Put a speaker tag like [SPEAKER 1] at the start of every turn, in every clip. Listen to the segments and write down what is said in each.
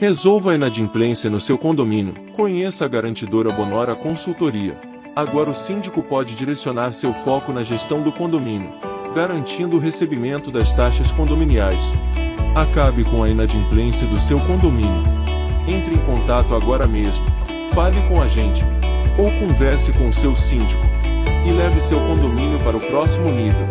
[SPEAKER 1] Resolva a inadimplência no seu condomínio. Conheça a garantidora Bonora Consultoria. Agora o síndico pode direcionar seu foco na gestão do condomínio, garantindo o recebimento das taxas condominiais. Acabe com a inadimplência do seu condomínio. Entre em contato agora mesmo. Fale com a gente. Ou converse com o seu síndico. E leve seu condomínio para o próximo nível.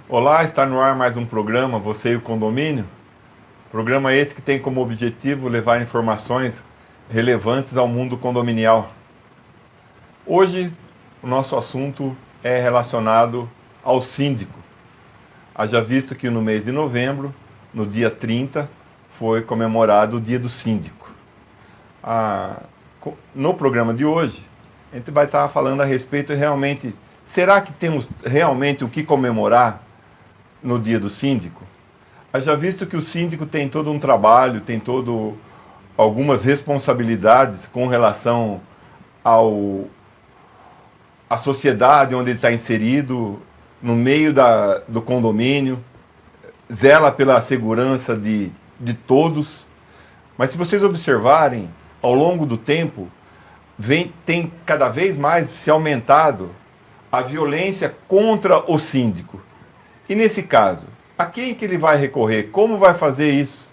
[SPEAKER 2] Olá, está no ar mais um programa, Você e o Condomínio. Programa esse que tem como objetivo levar informações relevantes ao mundo condominial. Hoje, o nosso assunto é relacionado ao síndico. Haja visto que no mês de novembro, no dia 30, foi comemorado o Dia do Síndico. No programa de hoje, a gente vai estar falando a respeito realmente, será que temos realmente o que comemorar no dia do síndico? Já visto que o síndico tem todo um trabalho, tem algumas responsabilidades com relação à sociedade onde ele está inserido, no meio do condomínio, zela pela segurança de todos. Mas se vocês observarem, ao longo do tempo, tem cada vez mais se aumentado a violência contra o síndico. E nesse caso, a quem que ele vai recorrer? Como vai fazer isso?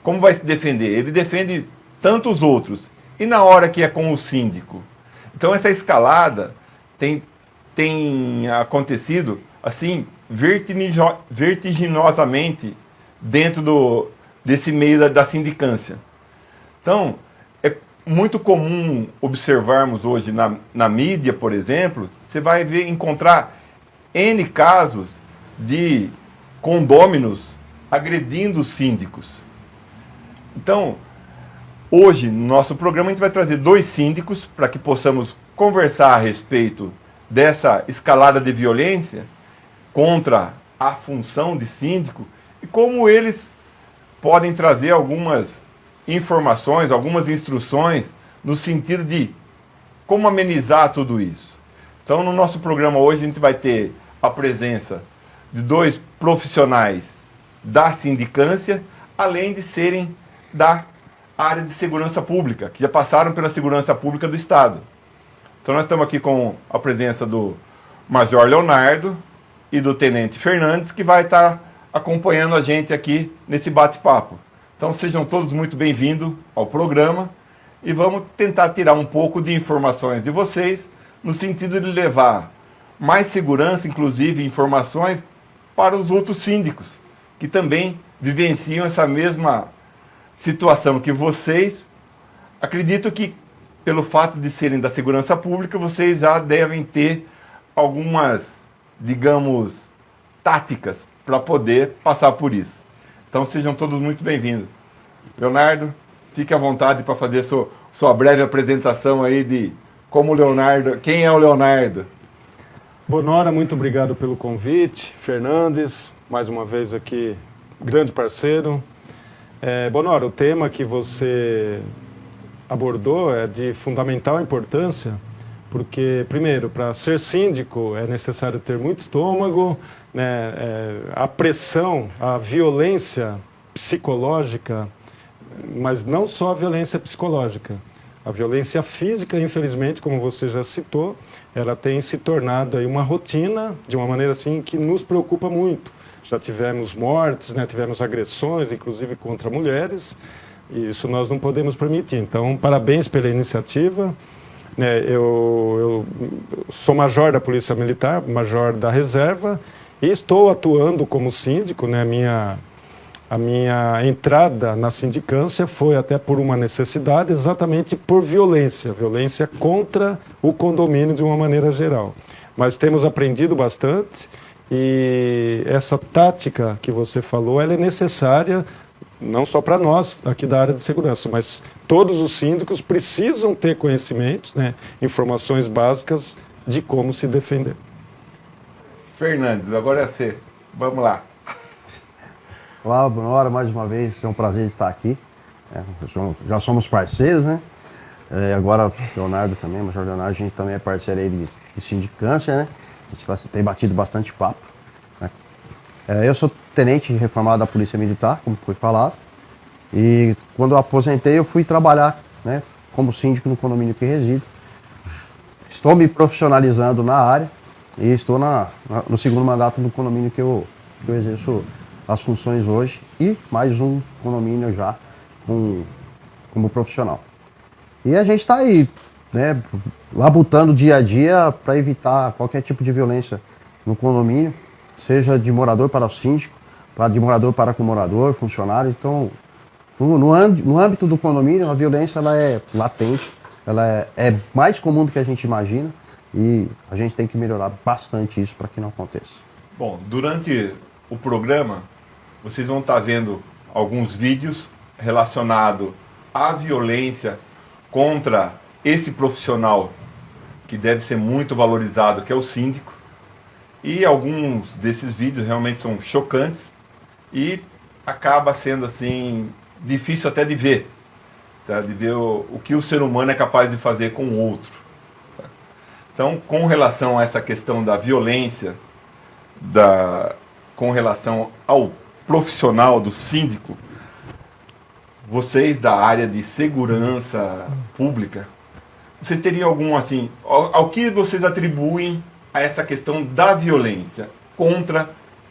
[SPEAKER 2] Como vai se defender? Ele defende tantos outros. E na hora que é com o síndico? Então essa escalada tem acontecido assim vertiginosamente dentro desse meio da sindicância. Então, é muito comum observarmos hoje na mídia, por exemplo, você vai encontrar N casos de condôminos agredindo síndicos. Então, hoje, no nosso programa, a gente vai trazer 2 síndicos para que possamos conversar a respeito dessa escalada de violência contra a função de síndico e como eles podem trazer algumas informações, algumas instruções no sentido de como amenizar tudo isso. Então, no nosso programa hoje, a gente vai ter a presença de 2 profissionais da sindicância, além de serem da área de segurança pública, que já passaram pela segurança pública do Estado. Então nós estamos aqui com a presença do Major Leonardo e do Tenente Fernandes, que vai estar acompanhando a gente aqui nesse bate-papo. Então sejam todos muito bem-vindos ao programa e vamos tentar tirar um pouco de informações de vocês, no sentido de levar mais segurança, inclusive informações para os outros síndicos, que também vivenciam essa mesma situação que vocês. Acredito que, pelo fato de serem da segurança pública, vocês já devem ter algumas, digamos, táticas para poder passar por isso. Então sejam todos muito bem-vindos. Leonardo, fique à vontade para fazer sua breve apresentação aí de como o Leonardo, quem é o Leonardo?
[SPEAKER 3] Bonora, muito obrigado pelo convite. Fernandes, mais uma vez aqui, grande parceiro. Bonora, o tema que você abordou é de fundamental importância, porque, primeiro, para ser síndico é necessário ter muito estômago, né? A pressão, a violência psicológica, mas não só a violência psicológica. A violência física, infelizmente, como você já citou, ela tem se tornado aí uma rotina, de uma maneira assim que nos preocupa muito. Já tivemos mortes, né, tivemos agressões, inclusive contra mulheres, e isso nós não podemos permitir. Então, parabéns pela iniciativa. Eu sou major da Polícia Militar, major da Reserva, e estou atuando como síndico, né, a minha entrada na sindicância foi até por uma necessidade, exatamente por violência contra o condomínio de uma maneira geral. Mas temos aprendido bastante e essa tática que você falou, ela é necessária não só para nós aqui da área de segurança, mas todos os síndicos precisam ter conhecimentos, né, informações básicas de como se defender.
[SPEAKER 2] Fernandes, agora é você. Vamos lá.
[SPEAKER 4] Olá, Bonora, mais uma vez, é um prazer estar aqui. Já somos parceiros, né? Agora o Leonardo também, o Major Leonardo, a gente também é parceiro aí de sindicância, né? A gente tem batido bastante papo, né? Eu sou tenente reformado da Polícia Militar, como foi falado, e quando eu aposentei eu fui trabalhar, né, como síndico no condomínio que resido. Estou me profissionalizando na área e estou no segundo mandato do condomínio que eu exerço as funções hoje e mais um condomínio já como profissional. E a gente está aí, né, labutando dia a dia para evitar qualquer tipo de violência no condomínio, seja de morador para o síndico, de morador para com morador, funcionário. Então, no âmbito do condomínio, a violência ela é latente, ela é mais comum do que a gente imagina e a gente tem que melhorar bastante isso para que não aconteça.
[SPEAKER 2] Bom, durante o programa, vocês vão estar vendo alguns vídeos relacionados à violência contra esse profissional que deve ser muito valorizado, que é o síndico. E alguns desses vídeos realmente são chocantes e acaba sendo assim difícil até de ver, tá? De ver o que o ser humano é capaz de fazer com o outro. Tá? Então, com relação a essa questão da violência, com relação ao profissional do síndico, vocês da área de segurança pública, vocês teriam algum assim, ao que vocês atribuem a essa questão da violência contra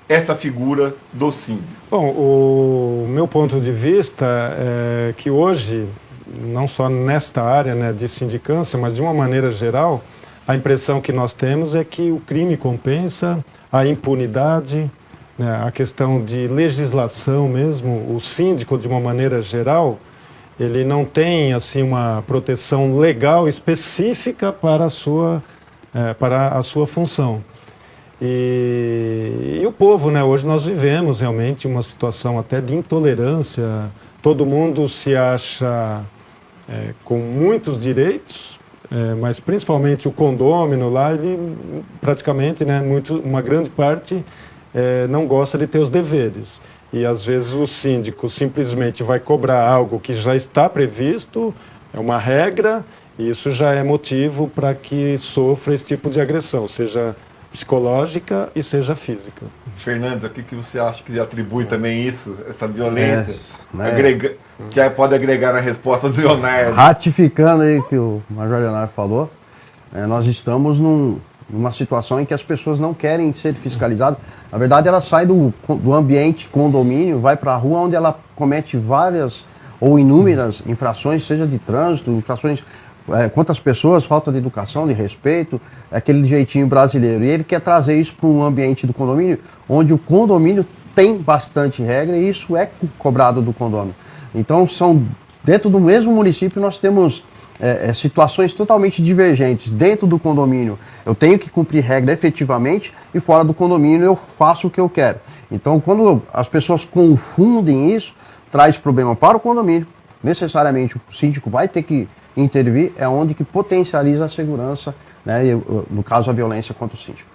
[SPEAKER 2] essa figura do síndico?
[SPEAKER 3] Bom, o meu ponto de vista é que hoje, não só nesta área, né, de sindicância, mas de uma maneira geral, a impressão que nós temos é que o crime compensa, a impunidade, né, a questão de legislação mesmo, o síndico, de uma maneira geral, ele não tem assim uma proteção legal específica para a sua função. E o povo, né, hoje nós vivemos realmente uma situação até de intolerância, todo mundo se acha com muitos direitos, mas principalmente o condômino lá, ele praticamente, né, uma grande parte não gosta de ter os deveres. E às vezes o síndico simplesmente vai cobrar algo que já está previsto, é uma regra, e isso já é motivo para que sofra esse tipo de agressão, seja psicológica e seja física.
[SPEAKER 2] Fernando, o que você acha que atribui também isso, essa violência,
[SPEAKER 4] né?
[SPEAKER 2] Que pode agregar na resposta do Leonardo?
[SPEAKER 4] Ratificando aí o que o Major Leonardo falou, nós estamos numa situação em que as pessoas não querem ser fiscalizadas. Na verdade, ela sai do ambiente condomínio, vai para a rua, onde ela comete várias ou inúmeras infrações, seja de trânsito, infrações contra as pessoas, falta de educação, de respeito, aquele jeitinho brasileiro. E ele quer trazer isso para um ambiente do condomínio, onde o condomínio tem bastante regra e isso é cobrado do condomínio. Então, dentro do mesmo município, nós temos situações totalmente divergentes. Dentro do condomínio, eu tenho que cumprir regra efetivamente e fora do condomínio eu faço o que eu quero. Então, quando as pessoas confundem isso, traz problema para o condomínio. Necessariamente o síndico vai ter que intervir, é onde que potencializa a segurança, né, e, no caso a violência contra o síndico.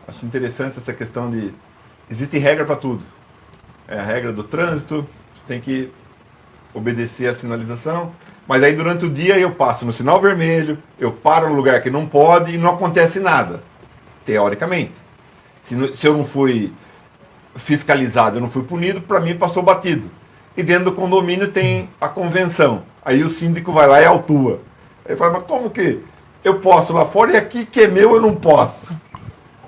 [SPEAKER 2] Acho interessante essa questão de existe regra para tudo. É a regra do trânsito, você tem que obedecer a sinalização, mas aí durante o dia eu passo no sinal vermelho, eu paro no lugar que não pode e não acontece nada, teoricamente. Se eu não fui fiscalizado, eu não fui punido, para mim passou batido. E dentro do condomínio tem a convenção. Aí o síndico vai lá e autua. Ele fala, mas como que eu posso lá fora e aqui que é meu eu não posso?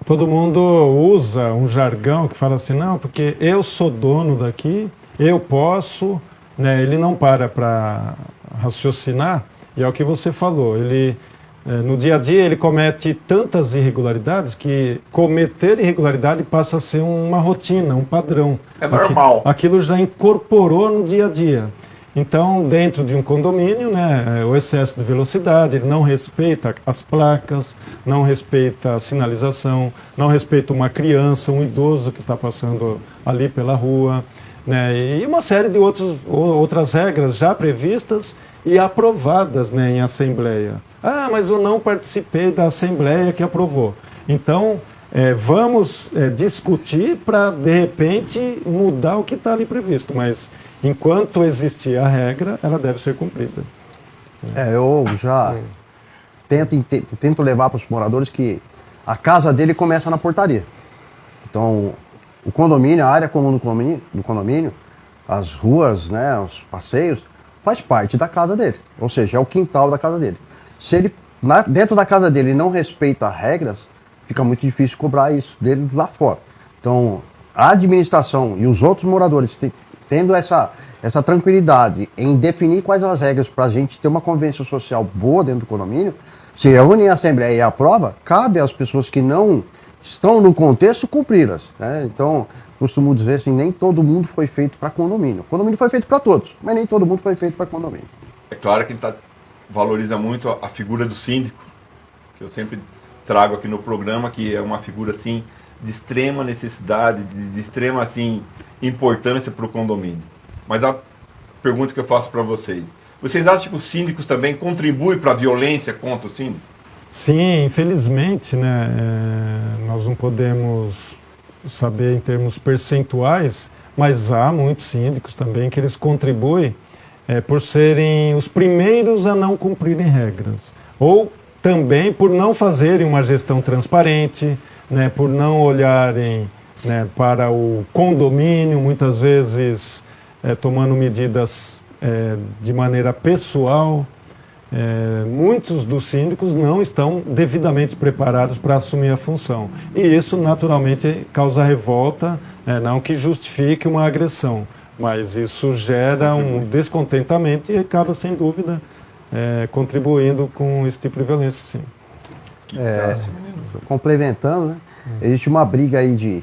[SPEAKER 3] Todo mundo usa um jargão que fala assim, não, porque eu sou dono daqui, eu posso, né? Ele não para raciocinar, e é o que você falou, ele no dia a dia ele comete tantas irregularidades que cometer irregularidade passa a ser uma rotina, um padrão.
[SPEAKER 2] É normal.
[SPEAKER 3] Aquilo já incorporou no dia a dia. Então, dentro de um condomínio, né, o excesso de velocidade, ele não respeita as placas, não respeita a sinalização, não respeita uma criança, um idoso que está passando ali pela rua, né, e uma série de outras regras já previstas e aprovadas, né, em assembleia. Ah, mas eu não participei da assembleia que aprovou. Então, vamos discutir para, de repente, mudar o que está ali previsto. Mas, enquanto existir a regra, ela deve ser cumprida.
[SPEAKER 4] Eu já tento levar para os moradores que a casa dele começa na portaria. Então, o condomínio, a área comum do condomínio, as ruas, né, os passeios, faz parte da casa dele. Ou seja, é o quintal da casa dele. Se ele, dentro da casa dele, não respeita regras, fica muito difícil cobrar isso dele lá fora. Então, a administração e os outros moradores tendo essa tranquilidade em definir quais as regras para a gente ter uma convivência social boa dentro do condomínio, se reúnem em assembleia e aprova, cabe às pessoas que não estão no contexto cumpri-las, né? Então, costumo dizer assim, nem todo mundo foi feito para condomínio. O condomínio foi feito para todos, mas nem todo mundo foi feito para condomínio.
[SPEAKER 2] É claro que a gente valoriza muito a figura do síndico, que eu sempre trago aqui no programa, que é uma figura assim de extrema necessidade, de extrema assim importância para o condomínio. Mas a pergunta que eu faço para vocês acham que os síndicos também contribuem para a violência contra o síndico?
[SPEAKER 3] Sim, infelizmente, né, nós não podemos saber em termos percentuais, mas há muitos síndicos também que eles contribuem por serem os primeiros a não cumprirem regras, ou também por não fazerem uma gestão transparente, né, por não olharem, né, para o condomínio, muitas vezes tomando medidas de maneira pessoal. Muitos dos síndicos não estão devidamente preparados para assumir a função. E isso, naturalmente, causa revolta, não que justifique uma agressão, mas isso gera um descontentamento e acaba, sem dúvida, contribuindo com esse tipo de violência, sim.
[SPEAKER 4] Complementando, né? Existe uma briga aí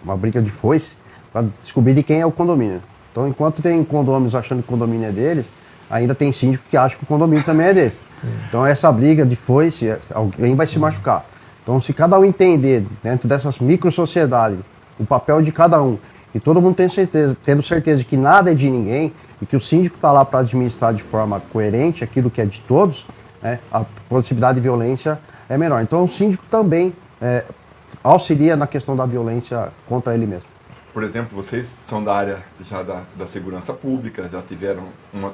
[SPEAKER 4] uma briga de foice para descobrir de quem é o condomínio. Então, enquanto tem condôminos achando que o condomínio é deles, ainda tem síndico que acha que o condomínio também é dele. Então, essa briga de foice, alguém vai se machucar. Então, se cada um entender, dentro dessas micro-sociedades, o papel de cada um, e todo mundo tendo certeza de que nada é de ninguém, e que o síndico está lá para administrar de forma coerente aquilo que é de todos, né, a possibilidade de violência é menor. Então, o síndico também auxilia na questão da violência contra ele mesmo.
[SPEAKER 2] Por exemplo, vocês são da área já da segurança pública, já tiveram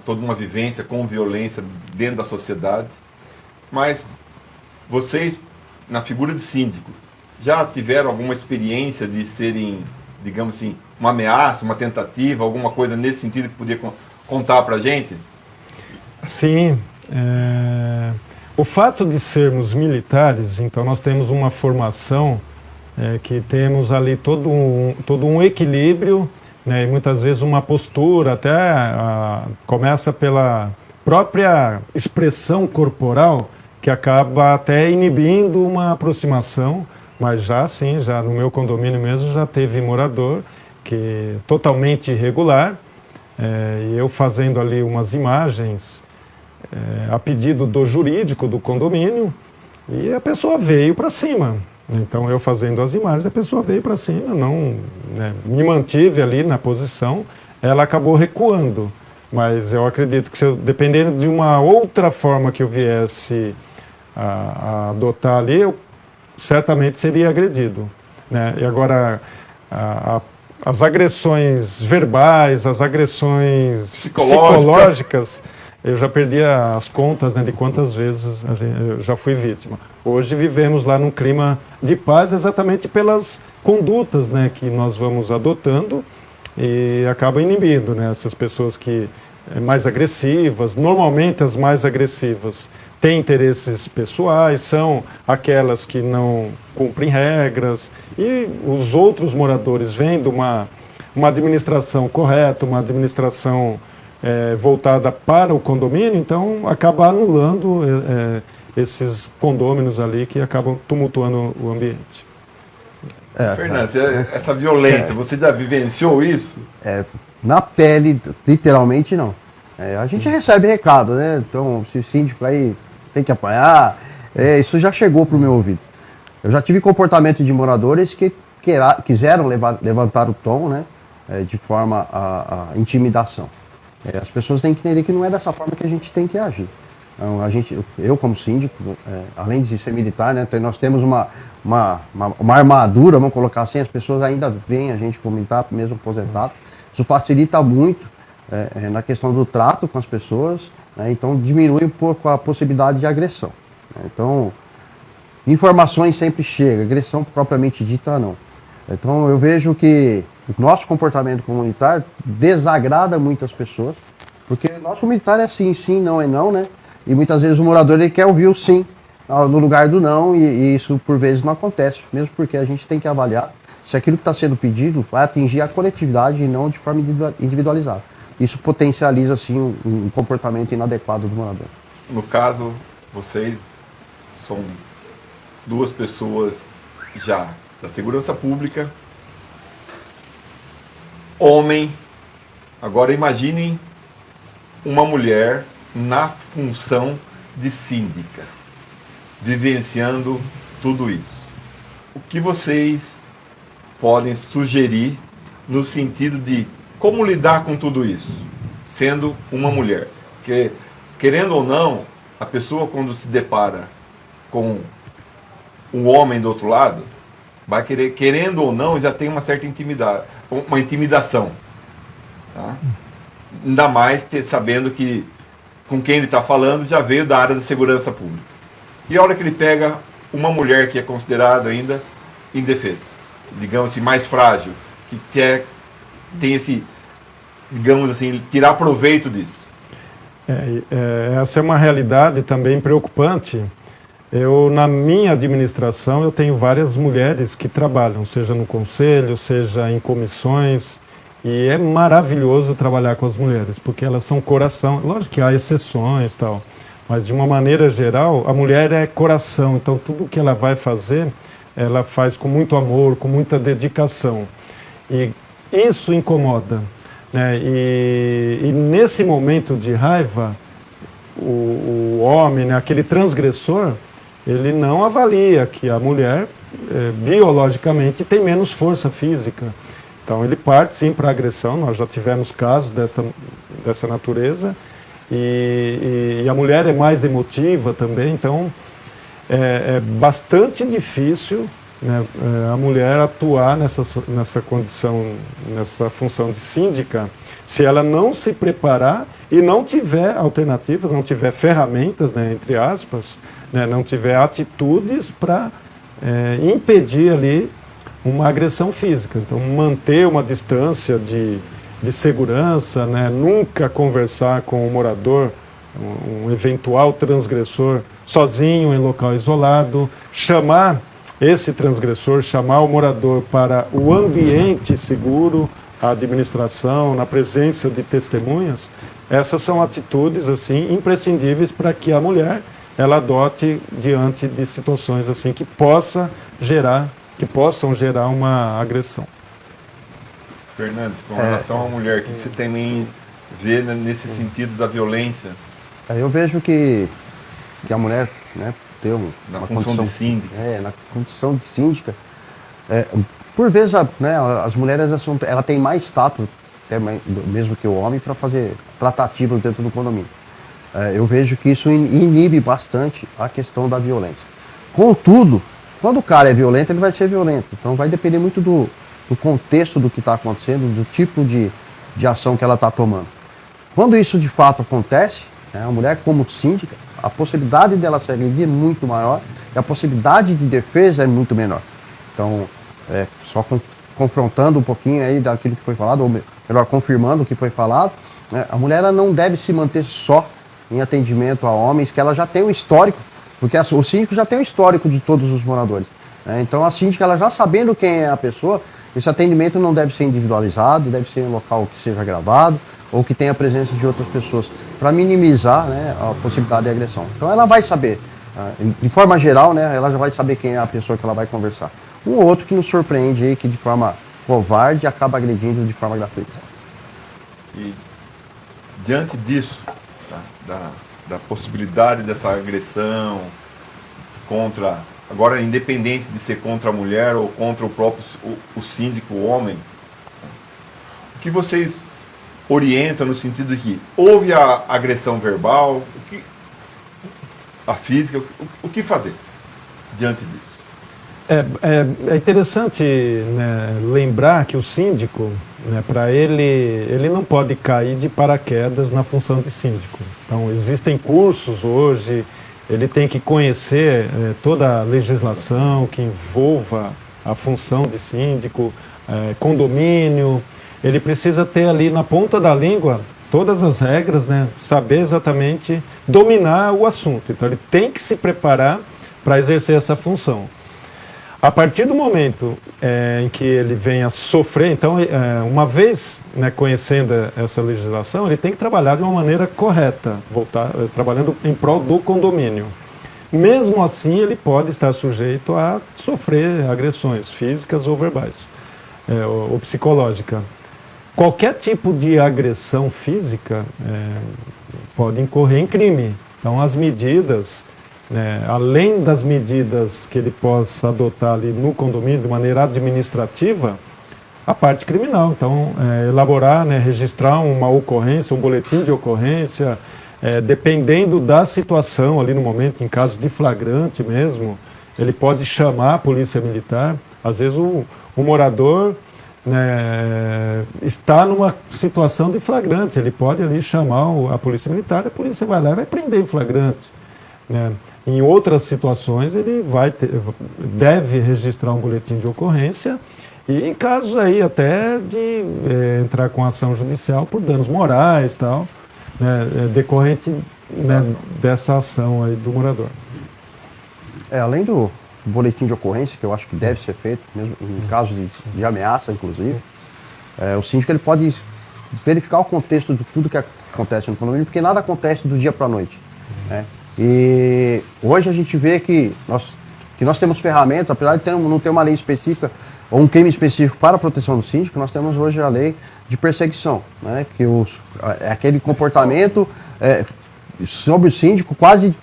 [SPEAKER 2] toda uma vivência com violência dentro da sociedade, mas vocês, na figura de síndico, já tiveram alguma experiência de serem, digamos assim, uma ameaça, uma tentativa, alguma coisa nesse sentido que podia contar para a gente?
[SPEAKER 3] Sim. O fato de sermos militares, então nós temos uma formação que temos ali todo um equilíbrio, né, e muitas vezes uma postura, até começa pela própria expressão corporal, que acaba até inibindo uma aproximação, mas já no meu condomínio mesmo já teve morador que totalmente irregular, e eu fazendo ali umas imagens a pedido do jurídico do condomínio, e a pessoa veio para cima. Então, eu fazendo as imagens, a pessoa veio para cima, me mantive ali na posição, ela acabou recuando. Mas eu acredito que, dependendo de uma outra forma que eu viesse a adotar ali, eu certamente seria agredido, né? E agora, as agressões verbais, as agressões psicológicas, eu já perdi as contas, né, de quantas vezes eu já fui vítima. Hoje vivemos lá num clima de paz exatamente pelas condutas, né, que nós vamos adotando e acaba inibindo, né, essas pessoas que mais agressivas. Normalmente as mais agressivas têm interesses pessoais, são aquelas que não cumprem regras, e os outros moradores vendo uma administração correta, uma administração voltada para o condomínio, então acaba anulando esses condôminos ali que acabam tumultuando o ambiente.
[SPEAKER 2] Fernando, essa violência, você já vivenciou isso?
[SPEAKER 4] Na pele, literalmente não. A gente recebe recado, né? Então, se o síndico aí tem que apanhar, isso já chegou para o meu ouvido. Eu já tive comportamento de moradores que quiseram levantar o tom, né? De forma a intimidação. As pessoas têm que entender que não é dessa forma que a gente tem que agir. Então, eu como síndico, além de ser militar, né, nós temos uma armadura, vamos colocar assim, as pessoas ainda veem a gente como militar, mesmo aposentado. Isso facilita muito na questão do trato com as pessoas, né, então diminui um pouco a possibilidade de agressão. Então, informações sempre chegam, agressão propriamente dita não. Então eu vejo que o nosso comportamento comunitário desagrada muitas pessoas, porque nosso comunitário é sim, não é não, né? E muitas vezes o morador ele quer ouvir o sim no lugar do não, e isso por vezes não acontece, mesmo porque a gente tem que avaliar se aquilo que está sendo pedido vai atingir a coletividade e não de forma individualizada. Isso potencializa assim um comportamento inadequado do morador.
[SPEAKER 2] No caso, vocês são duas pessoas já da segurança pública, homem. Agora imaginem uma mulher na função de síndica, vivenciando tudo isso. O que vocês podem sugerir no sentido de como lidar com tudo isso, sendo uma mulher? Porque, querendo ou não, a pessoa quando se depara com um homem do outro lado, vai querer, querendo ou não, já tem uma certa intimidade, uma intimidação. Tá? Ainda mais sabendo que com quem ele está falando já veio da área da segurança pública. E a hora que ele pega uma mulher que é considerada ainda indefesa, digamos assim, mais frágil, que tem esse, digamos assim, tirar proveito disso.
[SPEAKER 3] Essa é uma realidade também preocupante. Na minha administração, eu tenho várias mulheres que trabalham, seja no conselho, seja em comissões, e é maravilhoso trabalhar com as mulheres, porque elas são coração. Lógico que há exceções e tal, mas de uma maneira geral, a mulher é coração, então tudo que ela vai fazer, ela faz com muito amor, com muita dedicação. E isso incomoda, né? E nesse momento de raiva, o homem, né, aquele transgressor, ele não avalia que a mulher, biologicamente, tem menos força física. Então, ele parte, sim, para a agressão. Nós já tivemos casos dessa natureza. E a mulher é mais emotiva também. Então, é bastante difícil, né, a mulher atuar nessa condição, nessa função de síndica, se ela não se preparar e não tiver alternativas, não tiver ferramentas, né, entre aspas, né, não tiver atitudes para impedir ali uma agressão física. Então, manter uma distância de segurança, né, nunca conversar com o morador, um eventual transgressor, sozinho, em local isolado, chamar esse transgressor, chamar o morador para o ambiente seguro, a administração, na presença de testemunhas. Essas são atitudes assim imprescindíveis para que a mulher ela adote diante de situações assim que possam gerar uma agressão.
[SPEAKER 2] Fernandes, com relação à mulher, o que você também vê nesse sentido da violência?
[SPEAKER 4] Eu vejo que a mulher, né, ter
[SPEAKER 2] na
[SPEAKER 4] uma
[SPEAKER 2] função
[SPEAKER 4] condição
[SPEAKER 2] de síndica.
[SPEAKER 4] Na condição de síndica, por vezes, né, as mulheres ela tem mais status, até mesmo que o homem, para fazer tratativas dentro do condomínio. Eu vejo que isso inibe bastante a questão da violência. Contudo, quando o cara é violento, ele vai ser violento. Então vai depender muito do contexto do que está acontecendo, do tipo de ação que ela está tomando. Quando isso de fato acontece, né, a mulher como síndica, a possibilidade dela ser agredida é muito maior e a possibilidade de defesa é muito menor. Então, só confrontando um pouquinho aí daquilo que foi falado, ou melhor, confirmando o que foi falado, né, a mulher ela não deve se manter só em atendimento a homens, que ela já tem um histórico, porque o síndico já tem um histórico de todos os moradores. Né? Então a síndica, ela já sabendo quem é a pessoa, esse atendimento não deve ser individualizado, deve ser em um local que seja gravado, ou que tenha a presença de outras pessoas, para minimizar, né, a possibilidade de agressão. Então ela vai saber, de forma geral, né, ela já vai saber quem é a pessoa que ela vai conversar. Um ou outro que nos surpreende aí, que de forma covarde acaba agredindo de forma gratuita.
[SPEAKER 2] E diante disso, tá, da possibilidade dessa agressão contra, agora independente de ser contra a mulher ou contra o próprio o síndico, o homem, o que vocês orientam no sentido de que houve a agressão verbal, a física, o que fazer diante disso?
[SPEAKER 3] É interessante, né, lembrar que o síndico, né, para ele não pode cair de paraquedas na função de síndico. Então, existem cursos hoje, ele tem que conhecer toda a legislação que envolva a função de síndico, condomínio. Ele precisa ter ali na ponta da língua todas as regras, né, saber exatamente dominar o assunto. Então, ele tem que se preparar para exercer essa função. A partir do momento em que ele venha a sofrer, então, uma vez, né, conhecendo essa legislação, ele tem que trabalhar de uma maneira correta, trabalhando em prol do condomínio. Mesmo assim, ele pode estar sujeito a sofrer agressões físicas ou verbais, ou psicológicas. Qualquer tipo de agressão física pode incorrer em crime. Então, as medidas, além das medidas que ele possa adotar ali no condomínio de maneira administrativa, a parte criminal. Então, elaborar, né, registrar uma ocorrência, um boletim de ocorrência, dependendo da situação ali no momento, em caso de flagrante mesmo, ele pode chamar a polícia militar. Às vezes o morador, né, está numa situação de flagrante, ele pode ali chamar a polícia militar, a polícia vai lá e vai prender em flagrante, né? Em outras situações ele deve registrar um boletim de ocorrência e em casos aí até de entrar com ação judicial por danos morais, tal, né, decorrente, né, dessa ação aí do morador.
[SPEAKER 4] Além do boletim de ocorrência, que eu acho que deve ser feito, mesmo em caso de ameaça, inclusive, o síndico ele pode verificar o contexto de tudo que acontece no condomínio, porque nada acontece do dia para a noite, né? E hoje a gente vê que nós temos ferramentas, apesar de não ter uma lei específica ou um crime específico para a proteção do síndico, nós temos hoje a lei de perseguição, né? Que aquele comportamento sobre o síndico, quase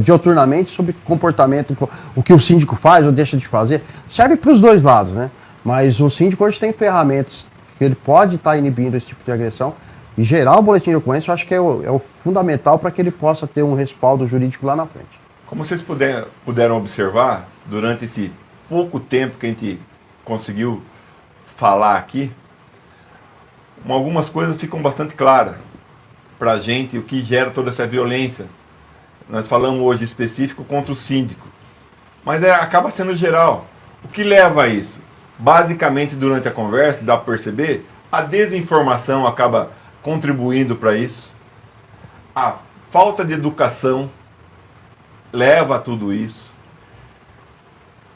[SPEAKER 4] dioturnamente, sobre comportamento, o que o síndico faz ou deixa de fazer, serve para os dois lados, né? Mas o síndico hoje tem ferramentas que ele pode estar inibindo esse tipo de agressão. E gerar o boletim de ocorrência, eu acho que é o fundamental para que ele possa ter um respaldo jurídico lá na frente.
[SPEAKER 2] Como vocês puderam observar, durante esse pouco tempo que a gente conseguiu falar aqui, algumas coisas ficam bastante claras para a gente, o que gera toda essa violência. Nós falamos hoje específico contra o síndico, mas acaba sendo geral. O que leva a isso? Basicamente, durante a conversa, dá para perceber, a desinformação acaba contribuindo para isso. A falta de educação leva a tudo isso.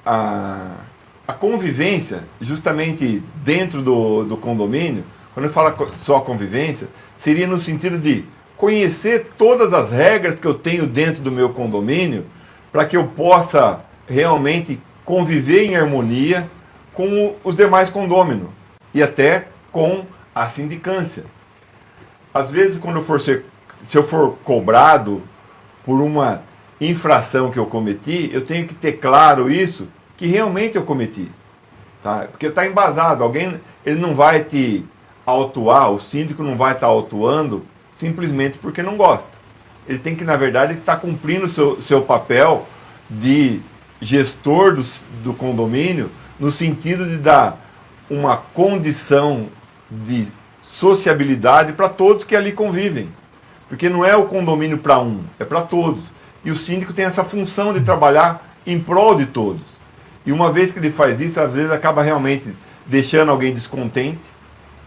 [SPEAKER 2] A convivência, justamente dentro do condomínio, quando eu falo só convivência, seria no sentido de conhecer todas as regras que eu tenho dentro do meu condomínio para que eu possa realmente conviver em harmonia com os demais condôminos e até com a sindicância. Às vezes, se eu for cobrado por uma infração que eu cometi, eu tenho que ter claro isso, que realmente eu cometi. Tá? Porque está embasado. Ele não vai te autuar, o síndico não vai estar autuando simplesmente porque não gosta. Ele tem que, na verdade, estar cumprindo o seu papel de gestor do condomínio, no sentido de dar uma condição de sociabilidade para todos que ali convivem. Porque não é o condomínio para um, é para todos. E o síndico tem essa função de trabalhar em prol de todos. E uma vez que ele faz isso, às vezes acaba realmente deixando alguém descontente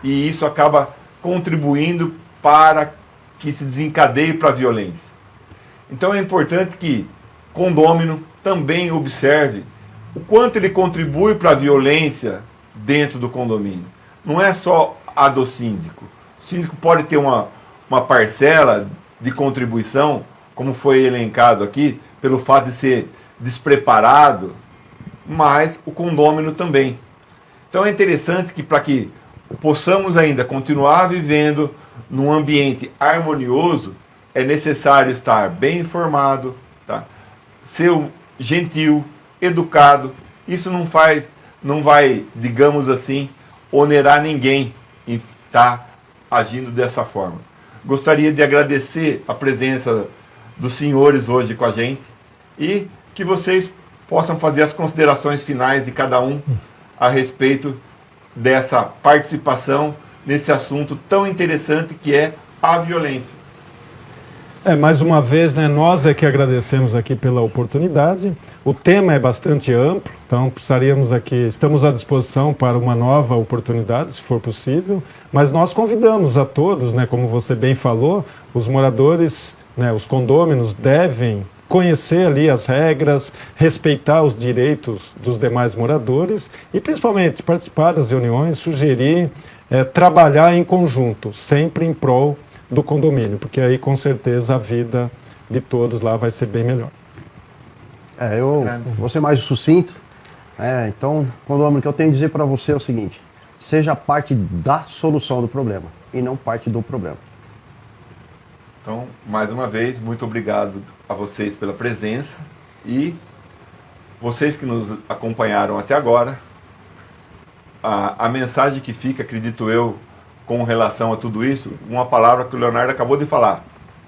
[SPEAKER 2] e isso acaba contribuindo para que se desencadeie para a violência. Então é importante que o condômino também observe o quanto ele contribui para a violência dentro do condomínio. Não é só a do síndico. O síndico pode ter uma parcela de contribuição, como foi elencado aqui, pelo fato de ser despreparado, mas o condômino também. Então é interessante que, para que possamos ainda continuar vivendo num ambiente harmonioso, é necessário estar bem informado, tá? Ser gentil, educado. Isso não vai, digamos assim, onerar ninguém em estar agindo dessa forma. Gostaria de agradecer a presença dos senhores hoje com a gente e que vocês possam fazer as considerações finais de cada um a respeito dessa participação nesse assunto tão interessante que é a violência.
[SPEAKER 3] Mais uma vez, né, nós é que agradecemos aqui pela oportunidade. O tema é bastante amplo, então precisaríamos aqui, estamos à disposição para uma nova oportunidade, se for possível, mas nós convidamos a todos, né, como você bem falou, os moradores, né, os condôminos devem conhecer ali as regras, respeitar os direitos dos demais moradores e principalmente participar das reuniões, sugerir, trabalhar em conjunto, sempre em prol do condomínio, porque aí com certeza a vida de todos lá vai ser bem melhor.
[SPEAKER 4] Eu vou ser mais sucinto. Então, condomínio, o que eu tenho a dizer para você é o seguinte: seja parte da solução do problema e não parte do problema.
[SPEAKER 2] Então, mais uma vez, muito obrigado a vocês pela presença e vocês que nos acompanharam até agora. A mensagem que fica, acredito eu, com relação a tudo isso, uma palavra que o Leonardo acabou de falar: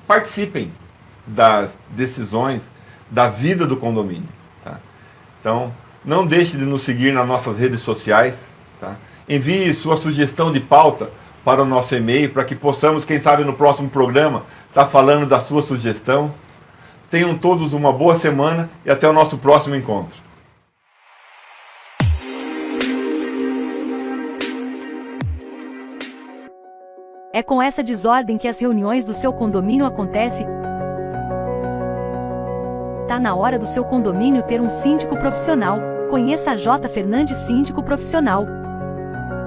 [SPEAKER 2] participem das decisões da vida do condomínio. Tá? Então, não deixe de nos seguir nas nossas redes sociais. Tá? Envie sua sugestão de pauta para o nosso e-mail, para que possamos, quem sabe, no próximo programa, estar falando da sua sugestão. Tenham todos uma boa semana e até o nosso próximo encontro.
[SPEAKER 5] É com essa desordem que as reuniões do seu condomínio acontecem. Tá na hora do seu condomínio ter um síndico profissional. Conheça a J. Fernandes Síndico Profissional.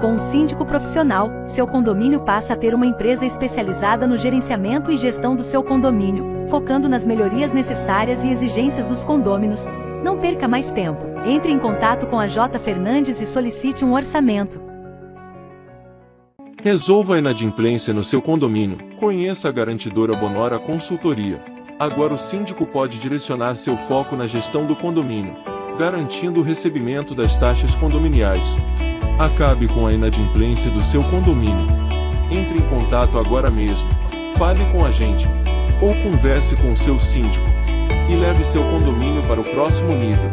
[SPEAKER 5] Com um síndico profissional, seu condomínio passa a ter uma empresa especializada no gerenciamento e gestão do seu condomínio, focando nas melhorias necessárias e exigências dos condôminos. Não perca mais tempo. Entre em contato com a J. Fernandes e solicite um orçamento.
[SPEAKER 1] Resolva a inadimplência no seu condomínio. Conheça a garantidora Bonora Consultoria. Agora o síndico pode direcionar seu foco na gestão do condomínio, garantindo o recebimento das taxas condominiais. Acabe com a inadimplência do seu condomínio. Entre em contato agora mesmo. Fale com a gente. Ou converse com o seu síndico. E leve seu condomínio para o próximo nível.